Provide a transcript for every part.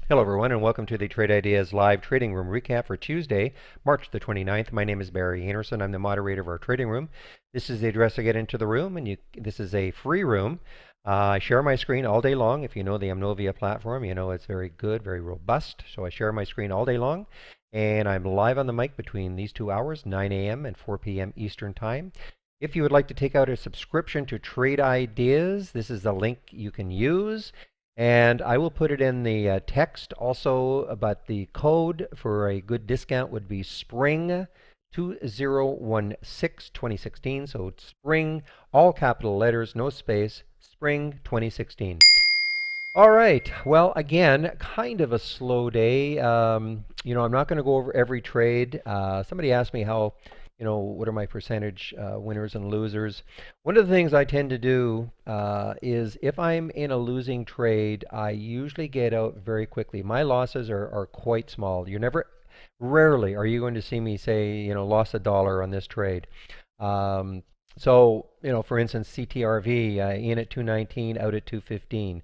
Hello everyone and welcome to the Trade Ideas live trading room recap for Tuesday, March the 29th. My name is Barry Anderson. I'm the moderator of our trading room. This is the address to get into the room and this is a free room. I share my screen all day long. If you know the Amnovia platform, you know it's very good, very robust. So I share my screen all day long and I'm live on the mic between these 2 hours, 9 a.m. and 4 p.m. Eastern Time. If you would like to take out a subscription to Trade Ideas, this is the link you can use. And I will put it in the text also, but the code for a good discount would be SPRING 2016 2016. So it's SPRING, all capital letters, no space, SPRING 2016. All right. Well, again, kind of a slow day. I'm not going to go over every trade. Somebody asked me what are my percentage winners and losers. One of the things I tend to do is if I'm in a losing trade, I usually get out very quickly. My losses are quite small. Rarely are you going to see me say, lost $1 on this trade. For instance, CTRV in at 219, out at 215.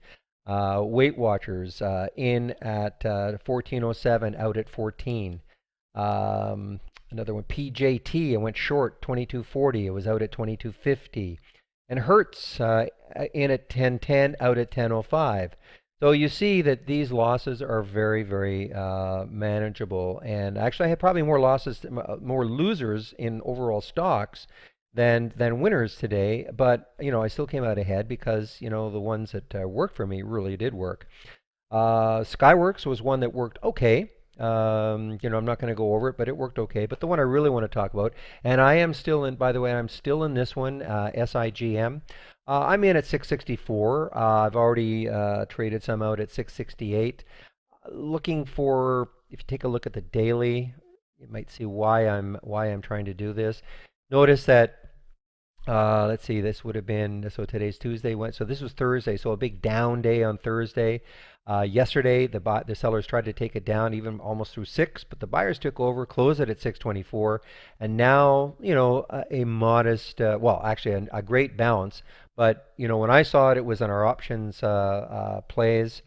Weight Watchers in at 1407, out at 14. Another one, PJT, I went short 2240, it was out at 2250. And Hertz in at 1010, out at 1005. So you see that these losses are very, very manageable. And actually, I had probably more losers in overall stocks than winners today. But I still came out ahead because the ones that worked for me really did work. Skyworks was one that worked okay. I'm not going to go over it, but it worked okay. But the one I really want to talk about, and I am still in, by the way, I'm still in this one, SIGM. I'm in at 664. I've already traded some out at 668. Looking for, if you take a look at the daily, you might see why I'm trying to do this. Notice that let's see, this would have been, so today's Tuesday, so this was Thursday, so a big down day on Thursday. Yesterday, the sellers tried to take it down even almost through 6, but the buyers took over, closed it at 624, and now, a modest, actually a great bounce. But, when I saw it, it was on our options plays,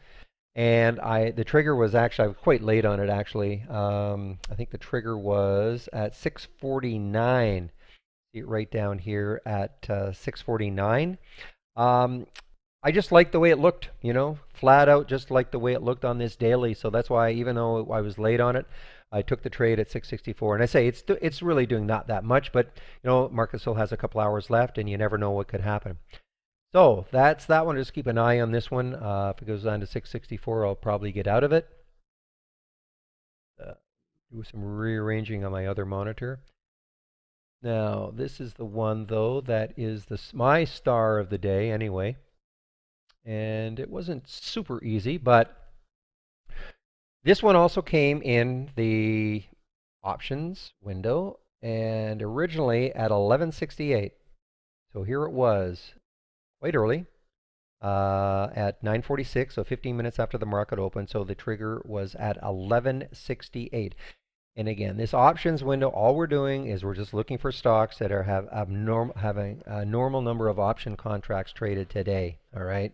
and the trigger was actually, I was quite late on it actually. I think the trigger was at 649. See it right down here at 649. I just liked the way it looked, flat out just like the way it looked on this daily. So that's why, even though I was late on it, I took the trade at 664. And I say it's really doing not that much, but market still has a couple hours left, and you never know what could happen. So that's that one. Just keep an eye on this one. If it goes down to 664, I'll probably get out of it. Do some rearranging on my other monitor. Now, this is the one, though, that is my star of the day anyway. And it wasn't super easy, but this one also came in the options window and originally at 1168. So here it was, quite early, at 9:46, so 15 minutes after the market opened. So the trigger was at 1168. And again, this options window, all we're doing is we're just looking for stocks that having a normal number of option contracts traded today. All right.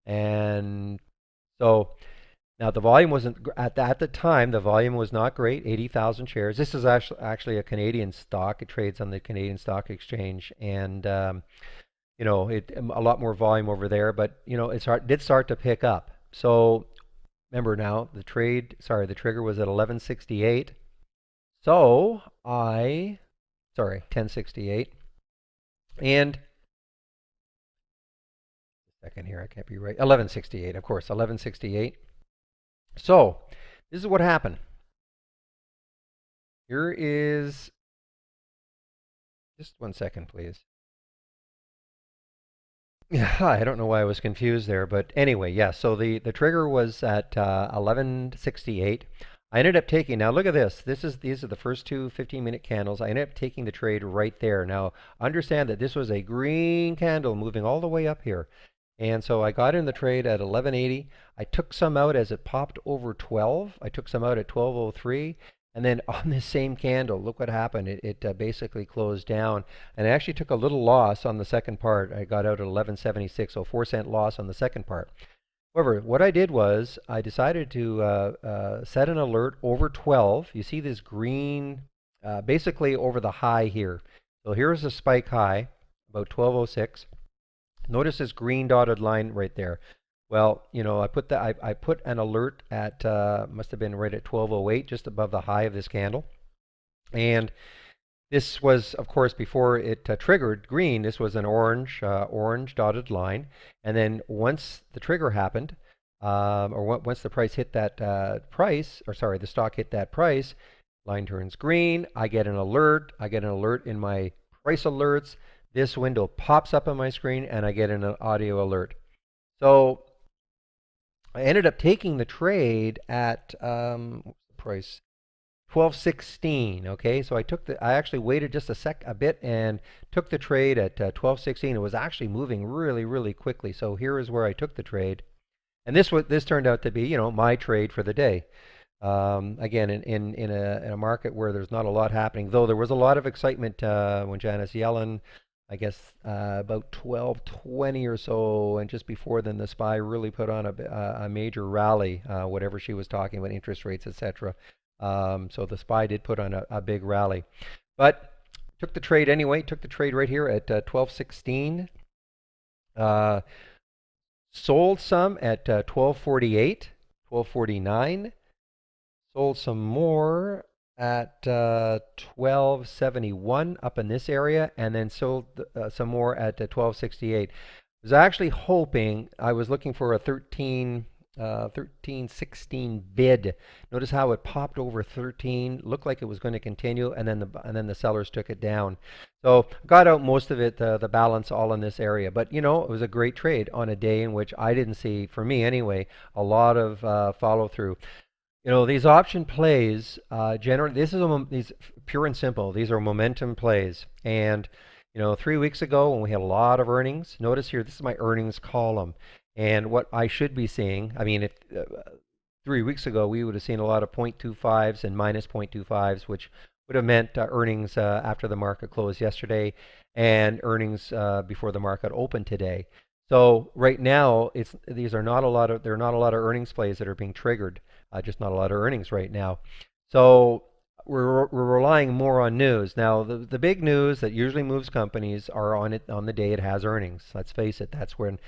And so now the volume wasn't at the time. The volume was not great. 80,000 shares. This is actually a Canadian stock. It trades on the Canadian Stock Exchange, and a lot more volume over there. But it did start to pick up. So remember now the trigger was at 1168. So 1068. And second here, I can't be right. 1168, of course, 1168. So this is what happened. Here is, just 1 second, please. Yeah, I don't know why I was confused there, but anyway, yeah. So the trigger was at 1168. I ended up taking, now look at this. These are the first two 15-minute candles. I ended up taking the trade right there. Now understand that this was a green candle moving all the way up here. And so I got in the trade at 1180. I took some out as it popped over 12. I took some out at 1203. And then on this same candle, look what happened. It basically closed down. And I actually took a little loss on the second part. I got out at 1176, so 4-cent loss on the second part. However, what I did was I decided to set an alert over 12. You see this green, basically over the high here. So here's a spike high, about 1206. Notice this green dotted line right there. Well, I put an alert at must have been right at 1208, just above the high of this candle. And this was, of course, before it triggered green. This was an orange dotted line, and then once the trigger happened, once the price hit that price, or sorry, the stock hit that price, line turns green. I get an alert. I get an alert in my price alerts. This window pops up on my screen, and I get an audio alert. So I ended up taking the trade at what's the price? 1216. Okay, so I actually waited just a bit and took the trade at 1216. It was actually moving really, really quickly. So here is where I took the trade, and this turned out to be, my trade for the day. Again, in a market where there's not a lot happening, though there was a lot of excitement when Janet Yellen, I guess about 12:20 or so, and just before then, the SPY really put on a major rally, whatever she was talking about, interest rates, etc. So the SPY did put on a big rally, but took the trade anyway. Took the trade right here at 1216. Uh, Sold some at 1248, 1249. Sold some more at 1271 up in this area, and then sold some more at 1268. I was actually hoping, I was looking for a 1316 bid. Notice how it popped over 13, looked like it was going to continue, and then the sellers took it down. So got out most of it, the balance all in this area. But it was a great trade on a day in which I didn't see, for me anyway, a lot of follow through. These option plays, generally, these pure and simple. These are momentum plays. And 3 weeks ago when we had a lot of earnings, notice here, this is my earnings column. And what I should be seeing, I mean, if 3 weeks ago we would have seen a lot of 0.25s and minus 0.25s, which would have meant earnings after the market closed yesterday and earnings before the market opened today. So right now, there are not a lot of earnings plays that are being triggered. Just not a lot of earnings right now. So we're relying more on news. Now, the big news that usually moves companies are on the day it has earnings. Let's face it, that's when,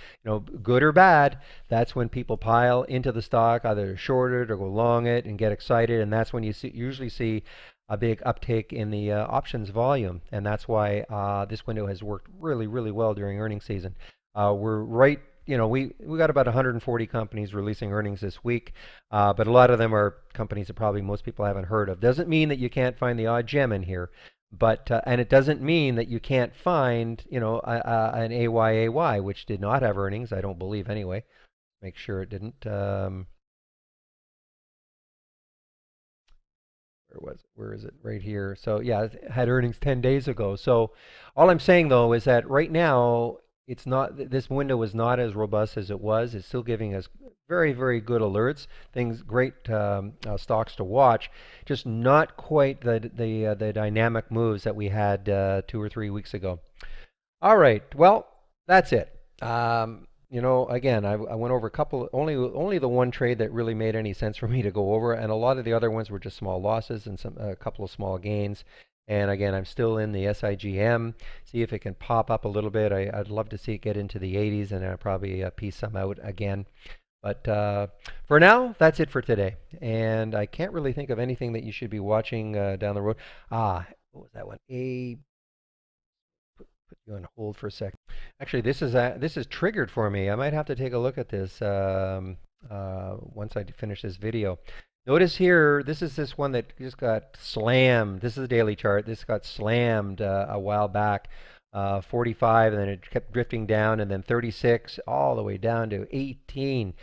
good or bad, that's when people pile into the stock, either short it or go long it and get excited, and that's when you usually see a big uptake in the options volume, and that's why this window has worked really, really well during earnings season. We're right, we got about 140 companies releasing earnings this week, but a lot of them are companies that probably most people haven't heard of. Doesn't mean that you can't find the odd gem in here, but and it doesn't mean that you can't find, an AYAY, which did not have earnings, I don't believe anyway. Make sure it didn't. Where is it? Right here. So yeah, it had earnings 10 days ago. So all I'm saying though is that right now it's not this window is not as robust as it was. It's still giving us very, very good alerts, great stocks to watch, just not quite the dynamic moves that we had 2 or 3 weeks ago. All right, well, that's it. Again, I went over a couple, only the one trade that really made any sense for me to go over, and a lot of the other ones were just small losses and a couple of small gains. And again, I'm still in the SIGM. See if it can pop up a little bit. I'd love to see it get into the 80s, and I'll probably piece some out again. But for now, that's it for today. And I can't really think of anything that you should be watching down the road. What was that one? Put you on hold for a second. Actually, this is triggered for me. I might have to take a look at this once I finish this video. Notice here, this is this one that just got slammed. This is a daily chart. This got slammed a while back, 45, and then it kept drifting down, and then 36, all the way down to 18.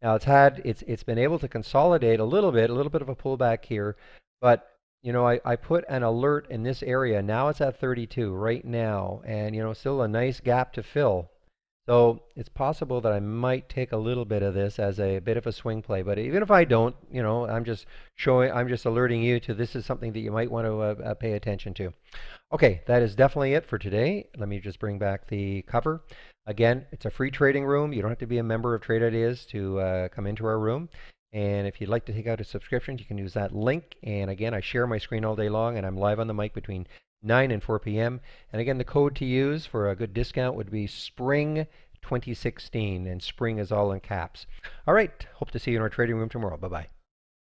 Now it's been able to consolidate a little bit of a pullback here, but I put an alert in this area. Now it's at 32 right now, and still a nice gap to fill. So it's possible that I might take a little bit of this as a bit of a swing play, but even if I don't, I'm just alerting you to this is something that you might want to pay attention to. Okay, that is definitely it for today. Let me just bring back the cover. Again, it's a free trading room. You don't have to be a member of Trade Ideas to come into our room. And if you'd like to take out a subscription, you can use that link. And again, I share my screen all day long, and I'm live on the mic between 9 and 4 p.m. And again, the code to use for a good discount would be SPRING 2016, and spring is all in caps. All right, hope to see you in our trading room tomorrow. Bye-bye.